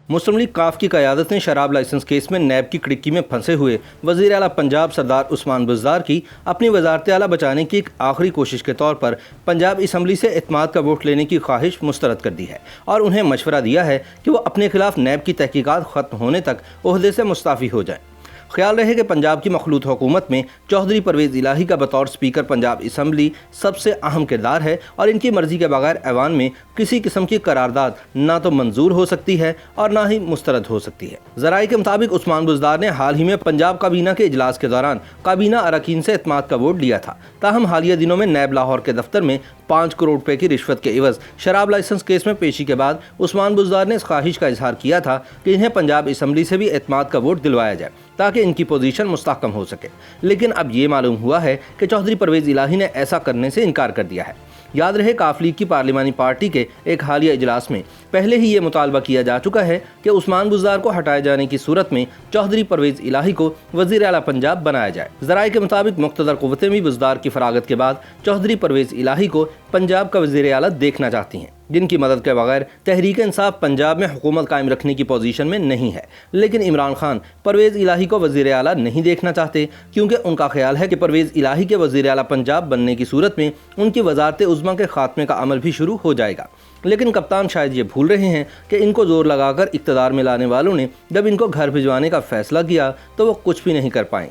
مسلم league کاف کی قیادت نے شراب لائسنس کیس میں نیب کی کڑکی میں پھنسے ہوئے وزیر اعلیٰ پنجاب سردار عثمان بزدار کی اپنی وزارت اعلیٰ بچانے کی ایک آخری کوشش کے طور پر پنجاب اسمبلی سے اعتماد کا ووٹ لینے کی خواہش مسترد کر دی ہے اور انہیں مشورہ دیا ہے کہ وہ اپنے خلاف نیب کی تحقیقات ختم ہونے تک عہدے سے مستعفی ہو جائیں۔ خیال رہے کہ پنجاب کی مخلوط حکومت میں چودھری پرویز الہی کا بطور اسپیکر پنجاب اسمبلی سب سے اہم کردار ہے اور ان کی مرضی کے بغیر ایوان میں کسی قسم کی قرارداد نہ تو منظور ہو سکتی ہے اور نہ ہی مسترد ہو سکتی ہے۔ ذرائع کے مطابق عثمان بزدار نے حال ہی میں پنجاب کابینہ کے اجلاس کے دوران کابینہ اراکین سے اعتماد کا ووٹ لیا تھا، تاہم حالیہ دنوں میں نیب لاہور کے دفتر میں 5 کروڑ روپے کی رشوت کے عوض شراب لائسنس کیس میں پیشی کے بعد عثمان بزدار نے اس خواہش کا اظہار کیا تھا کہ انہیں پنجاب اسمبلی سے بھی اعتماد کا ووٹ دلوایا جائے تاکہ ان کی پوزیشن مستحکم ہو سکے، لیکن اب یہ معلوم ہوا ہے کہ چودھری پرویز الہی نے ایسا کرنے سے انکار کر دیا ہے۔ یاد رہے کاف لیگ کی پارلیمانی پارٹی کے ایک حالیہ اجلاس میں پہلے ہی یہ مطالبہ کیا جا چکا ہے کہ عثمان بزدار کو ہٹائے جانے کی صورت میں چودھری پرویز الہی کو وزیر اعلیٰ پنجاب بنایا جائے۔ ذرائع کے مطابق مقتدر قوتیں بھی بزدار کی فراغت کے بعد چودھری پرویز الہی کو پنجاب کا وزیر اعلیٰ دیکھنا چاہتی ہیں، جن کی مدد کے بغیر تحریک انصاف پنجاب میں حکومت قائم رکھنے کی پوزیشن میں نہیں ہے۔ لیکن عمران خان پرویز الہی کو وزیر اعلیٰ نہیں دیکھنا چاہتے، کیونکہ ان کا خیال ہے کہ پرویز الہی کے وزیر اعلیٰ پنجاب بننے کی صورت میں ان کی وزارت عظمیٰ کے خاتمے کا عمل بھی شروع ہو جائے گا۔ لیکن کپتان شاید یہ بھول رہے ہیں کہ ان کو زور لگا کر اقتدار میں لانے والوں نے جب ان کو گھر بھجوانے کا فیصلہ کیا تو وہ کچھ بھی نہیں کر پائیں۔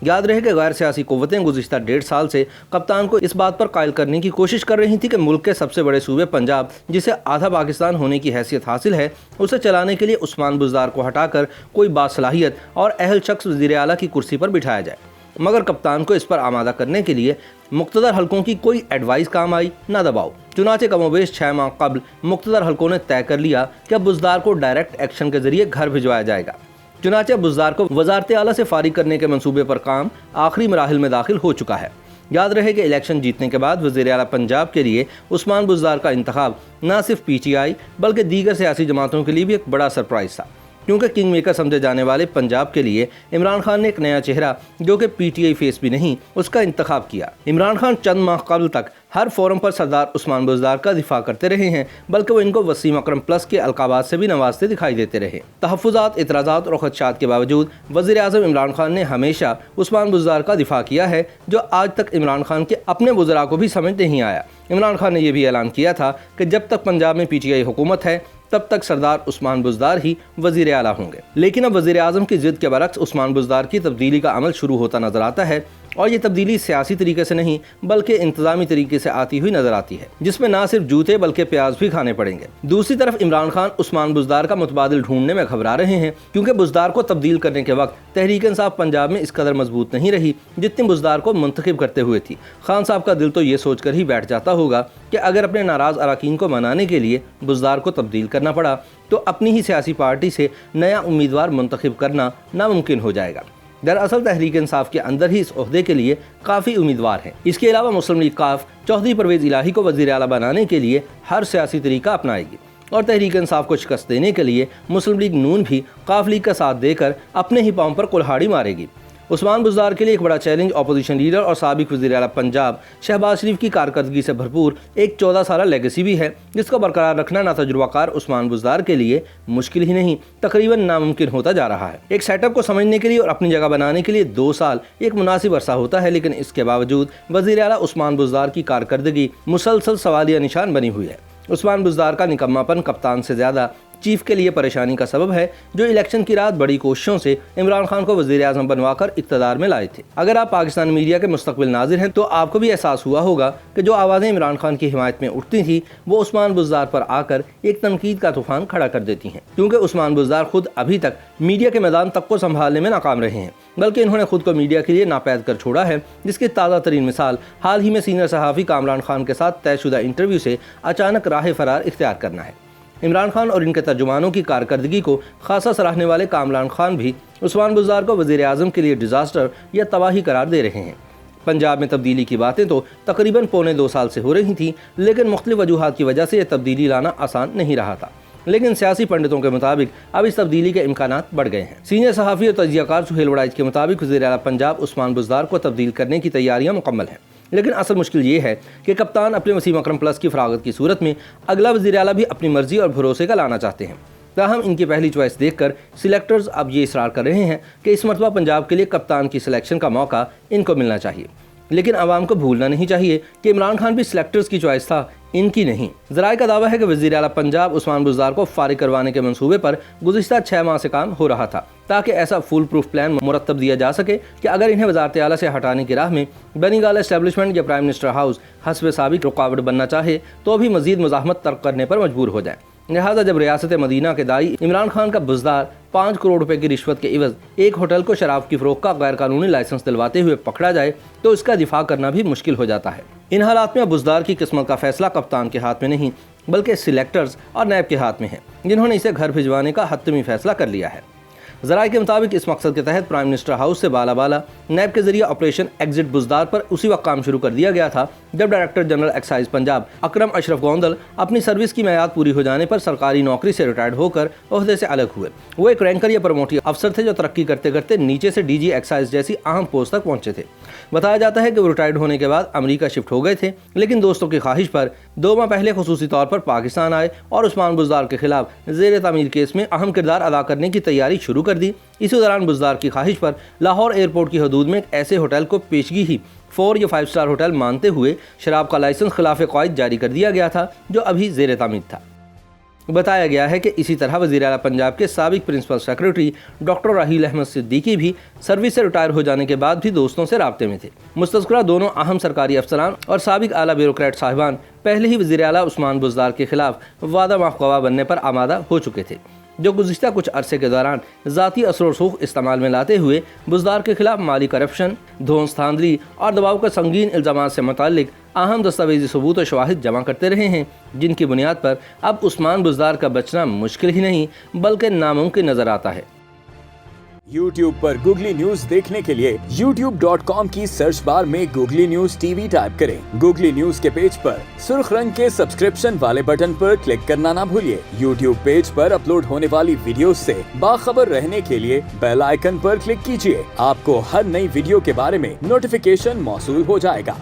یاد رہے کہ غیر سیاسی قوتیں گزشتہ 1.5 سال سے کپتان کو اس بات پر قائل کرنے کی کوشش کر رہی تھی کہ ملک کے سب سے بڑے صوبے پنجاب، جسے آدھا پاکستان ہونے کی حیثیت حاصل ہے، اسے چلانے کے لیے عثمان بزدار کو ہٹا کر کوئی باصلاحیت اور اہل شخص وزیر اعلیٰ کی کرسی پر بٹھایا جائے، مگر کپتان کو اس پر آمادہ کرنے کے لیے مقتدر حلقوں کی کوئی ایڈوائس کام آئی نہ دباؤ۔ چنانچہ کم و بیش 6 ماہ قبل مقتدر حلقوں نے طے کر لیا کہ اب بزدار کو ڈائریکٹ ایکشن کے ذریعے گھر بھجوایا جائے گا۔ چنانچہ بزدار کو وزارت اعلیٰ سے فارغ کرنے کے منصوبے پر کام آخری مراحل میں داخل ہو چکا ہے۔ یاد رہے کہ الیکشن جیتنے کے بعد وزیر اعلیٰ پنجاب کے لیے عثمان بزدار کا انتخاب نہ صرف پی ٹی آئی بلکہ دیگر سیاسی جماعتوں کے لیے بھی ایک بڑا سرپرائز تھا، کیونکہ کنگ میکر سمجھے جانے والے پنجاب کے لیے عمران خان نے ایک نیا چہرہ، جو کہ پی ٹی آئی فیس بھی نہیں، اس کا انتخاب کیا۔ عمران خان چند ماہ قبل تک ہر فورم پر سردار عثمان بزدار کا دفاع کرتے رہے ہیں، بلکہ وہ ان کو وسیم اکرم پلس کے القابات سے بھی نوازتے دکھائی دیتے رہے۔ تحفظات، اعتراضات اور خدشات کے باوجود وزیر اعظم عمران خان نے ہمیشہ عثمان بزدار کا دفاع کیا ہے، جو آج تک عمران خان کے اپنے وزراء کو بھی سمجھ نہیں آیا۔ عمران خان نے یہ بھی اعلان کیا تھا کہ جب تک پنجاب میں پی ٹی آئی حکومت ہے تب تک سردار عثمان بزدار ہی وزیر اعلیٰ ہوں گے، لیکن اب وزیر اعظم کی ضد کے برعکس عثمان بزدار کی تبدیلی کا عمل شروع ہوتا نظر آتا ہے، اور یہ تبدیلی سیاسی طریقے سے نہیں بلکہ انتظامی طریقے سے آتی ہوئی نظر آتی ہے، جس میں نہ صرف جوتے بلکہ پیاز بھی کھانے پڑیں گے۔ دوسری طرف عمران خان عثمان بزدار کا متبادل ڈھونڈنے میں گھبرا رہے ہیں، کیونکہ بزدار کو تبدیل کرنے کے وقت تحریک انصاف پنجاب میں اس قدر مضبوط نہیں رہی جتنی بزدار کو منتخب کرتے ہوئے تھی۔ خان صاحب کا دل تو یہ سوچ کر ہی بیٹھ جاتا ہوگا کہ اگر اپنے ناراض اراکین کو منانے کے لیے بزدار کو تبدیل کرنا پڑا تو اپنی ہی سیاسی پارٹی سے نیا امیدوار منتخب کرنا ناممکن ہو جائے گا۔ دراصل تحریک انصاف کے اندر ہی اس عہدے کے لیے کافی امیدوار ہیں۔ اس کے علاوہ مسلم لیگ کاف چودھری پرویز الہی کو وزیر اعلیٰ بنانے کے لیے ہر سیاسی طریقہ اپنائے گی، اور تحریک انصاف کو شکست دینے کے لیے مسلم لیگ نون بھی کاف لیگ کا ساتھ دے کر اپنے ہی پاؤں پر کلہاڑی مارے گی۔ عثمان بزدار کے لیے ایک بڑا چیلنج اپوزیشن لیڈر اور سابق وزیر اعلیٰ پنجاب شہباز شریف کی کارکردگی سے بھرپور ایک 14 سالہ لیگیسی بھی ہے، جس کو برقرار رکھنا نہ تجربہ کار عثمان بزدار کے لیے مشکل ہی نہیں، تقریباً ناممکن ہوتا جا رہا ہے۔ ایک سیٹ اپ کو سمجھنے کے لیے اور اپنی جگہ بنانے کے لیے 2 سال ایک مناسب عرصہ ہوتا ہے، لیکن اس کے باوجود وزیر اعلیٰ عثمان بزدار کی کارکردگی مسلسل سوالیہ نشان بنی ہوئی ہے۔ عثمان بزدار کا نکماپن کپتان سے زیادہ چیف کے لیے پریشانی کا سبب ہے، جو الیکشن کی رات بڑی کوششوں سے عمران خان کو وزیر اعظم بنوا کر اقتدار میں لائے تھے۔ اگر آپ پاکستان میڈیا کے مستقبل ناظر ہیں تو آپ کو بھی احساس ہوا ہوگا کہ جو آوازیں عمران خان کی حمایت میں اٹھتی تھیں وہ عثمان بزدار پر آ کر ایک تنقید کا طوفان کھڑا کر دیتی ہیں، کیونکہ عثمان بزدار خود ابھی تک میڈیا کے میدان تک کو سنبھالنے میں ناکام رہے ہیں، بلکہ انہوں نے خود کو میڈیا کے لیے ناپید کر چھوڑا ہے، جس کی تازہ ترین مثال حال ہی میں سینئر صحافی کامران خان کے ساتھ طے شدہ انٹرویو سے اچانک راہ فرار اختیار کرنا ہے۔ عمران خان اور ان کے ترجمانوں کی کارکردگی کو خاصا سراہنے والے کامران خان بھی عثمان بزدار کو وزیر اعظم کے لیے ڈیزاسٹر یا تباہی قرار دے رہے ہیں۔ پنجاب میں تبدیلی کی باتیں تو تقریباً 2.25 سال سے ہو رہی تھیں، لیکن مختلف وجوہات کی وجہ سے یہ تبدیلی لانا آسان نہیں رہا تھا، لیکن سیاسی پنڈتوں کے مطابق اب اس تبدیلی کے امکانات بڑھ گئے ہیں۔ سینئر صحافی اور تجزیہ کار سہیل وڑائچ کے مطابق وزیر اعلیٰ پنجاب عثمان بزدار کو تبدیل کرنے کی تیاریاں مکمل ہیں، لیکن اصل مشکل یہ ہے کہ کپتان اپنے وسیم اکرم پلس کی فراغت کی صورت میں اگلا وزیر اعلیٰ بھی اپنی مرضی اور بھروسے کا لانا چاہتے ہیں۔ تاہم ان کی پہلی چوائس دیکھ کر سلیکٹرز اب یہ اصرار کر رہے ہیں کہ اس مرتبہ پنجاب کے لیے کپتان کی سلیکشن کا موقع ان کو ملنا چاہیے، لیکن عوام کو بھولنا نہیں چاہیے کہ عمران خان بھی سلیکٹرز کی چوائس تھا، ان کی نہیں۔ ذرائع کا دعویٰ ہے کہ وزیر اعلیٰ پنجاب عثمان بزدار کو فارغ کروانے کے منصوبے پر گزشتہ 6 ماہ سے کام ہو رہا تھا، تاکہ ایسا فول پروف پلان مرتب دیا جا سکے کہ اگر انہیں وزارت اعلیٰ سے ہٹانے کی راہ میں بنی گالہ اسٹیبلشمنٹ یا پرائم منسٹر ہاؤس حسب سابق رکاوٹ بننا چاہے تو بھی مزید مزاحمت ترک کرنے پر مجبور ہو جائیں۔ لہٰذا جب ریاست مدینہ کے داعی عمران خان کا بزدار 5 کروڑ روپے کی رشوت کے عوض ایک ہوٹل کو شراب کی فروخت کا غیر قانونی لائسنس دلواتے ہوئے پکڑا جائے تو اس کا دفاع کرنا بھی مشکل ہو جاتا ہے۔ ان حالات میں بزدار کی قسمت کا فیصلہ کپتان کے ہاتھ میں نہیں بلکہ سلیکٹرز اور نیب کے ہاتھ میں ہے، جنہوں نے اسے گھر بھجوانے کا حتمی فیصلہ کر لیا ہے۔ ذرائع کے مطابق اس مقصد کے تحت پرائم منسٹر ہاؤس سے بالا نیب کے ذریعے آپریشن ایگزٹ بزدار پر اسی وقت کام شروع کر دیا گیا تھا جب ڈائریکٹر جنرل ایکسائز پنجاب اکرم اشرف گوندل اپنی سروس کی میعاد پوری ہو جانے پر سرکاری نوکری سے ریٹائرڈ ہو کر عہدے سے الگ ہوئے۔ وہ ایک رینکر یا پروموٹی افسر تھے جو ترقی کرتے کرتے نیچے سے ڈی جی ایکسائز جیسی اہم پوسٹ تک پہنچے تھے۔ بتایا جاتا ہے کہ وہ ریٹائرڈ ہونے کے بعد امریکہ شفٹ ہو گئے تھے، لیکن دوستوں کی خواہش پر 2 ماہ پہلے خصوصی طور پر پاکستان آئے اور عثمان بزدار کے خلاف زیر تعمیر کیس میں اہم کردار ادا کرنے کی تیاری شروع کر دی۔ اسی دوران بزدار کی خواہش پر لاہور ایئرپورٹ کی حدود میں ایک ایسے ہوٹل کو پیشگی ہی 4 یا 5 سٹار ہوٹل مانتے ہوئے شراب کا لائسنس خلاف قواعد جاری کر دیا گیا تھا جو ابھی زیر تعمیر تھا۔ بتایا گیا ہے کہ اسی طرح وزیر اعلیٰ پنجاب کے سابق principal secretary doctor Raheel Ahmed Siddiqui بھی سروس سے ریٹائر ہو جانے کے بعد بھی دوستوں سے رابطے میں تھے۔ مستذکرہ دونوں اہم سرکاری افسران اور سابق اعلیٰ بیوروکریٹ صاحبان پہلے ہی وزیر اعلیٰ عثمان بزدار کے خلاف وعدہ معاف گواہ بننے پر آمادہ ہو چکے تھے، جو گزشتہ کچھ عرصے کے دوران ذاتی اثر و رسوخ استعمال میں لاتے ہوئے بزدار کے خلاف مالی کرپشن، دھونس دھاندلی اور دباؤ کے سنگین الزامات سے متعلق اہم دستاویزی ثبوت و شواہد جمع کرتے رہے ہیں، جن کی بنیاد پر اب عثمان بزدار کا بچنا مشکل ہی نہیں بلکہ ناممکن نظر آتا ہے۔ YouTube پر گوگلی نیوز دیکھنے کے لیے youtube.com کی سرچ بار میں googly news T V type کریں۔ گوگلی نیوز کے پیج پر سرخ رنگ کے سبسکرپشن والے بٹن پر کلک کرنا نہ بھولیے۔ YouTube پیج پر اپلوڈ ہونے والی ویڈیوز سے باخبر رہنے کے لیے بیل آئیکن پر کلک کیجیے۔ آپ کو ہر نئی ویڈیو کے بارے میں نوٹیفیکیشن موصول ہو جائے گا۔